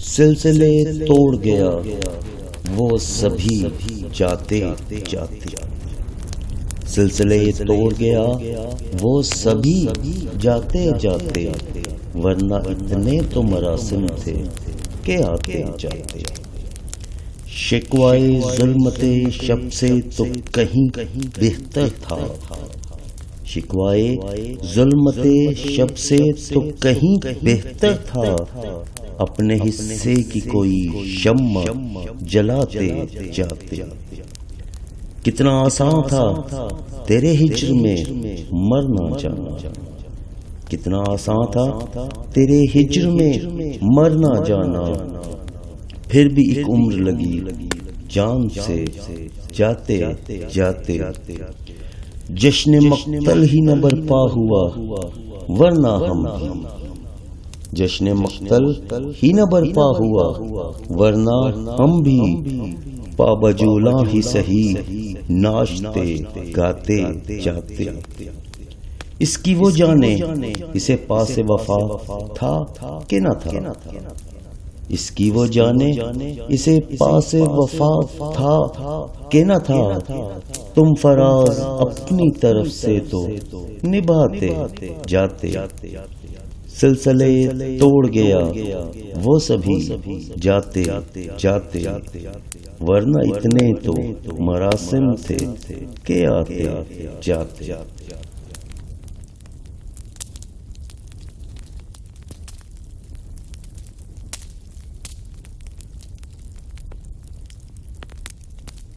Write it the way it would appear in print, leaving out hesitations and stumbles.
سلسلے توڑ گیا وہ سبھی جاتے جاتے، سلسلے توڑ گیا وہ سبھی جاتے جاتے، ورنہ اتنے تو مراسم تھے کہ آتے جاتے۔ شکوائے ظلمت شب سے تو کہیں بہتر تھا، شکوائے ظلمت شب سے تو کہیں بہتر تھا، اپنے حصے کی کوئی شمع جلاتے جاتے۔ کتنا آسان تھا تیرے ہجر میں مرنا جانا، کتنا آسان تھا تیرے ہجر میں مرنا جانا، پھر بھی ایک عمر لگی جان سے جاتے جاتے۔ جشن مقتل ہی نہ برپا ہوا ورنہ ہم بھی، جشن مقتل ہی نہ برپا ہوا ورنہ ہم بھی، پابجولاں ہی سہی ناچتے گاتے جاتے۔ اس کی وہ جانے اسے پاس وفا تھا کہ نہ تھا، اس کی وہ جانے اسے پاس وفا تھا کہ نہ تھا، تم فراز اپنی طرف سے تو نبھاتے جاتے۔ سلسلے توڑ گیا وہ سبھی جاتے جاتے، ورنہ اتنے تو مراسم تھے کہ آتے جاتے۔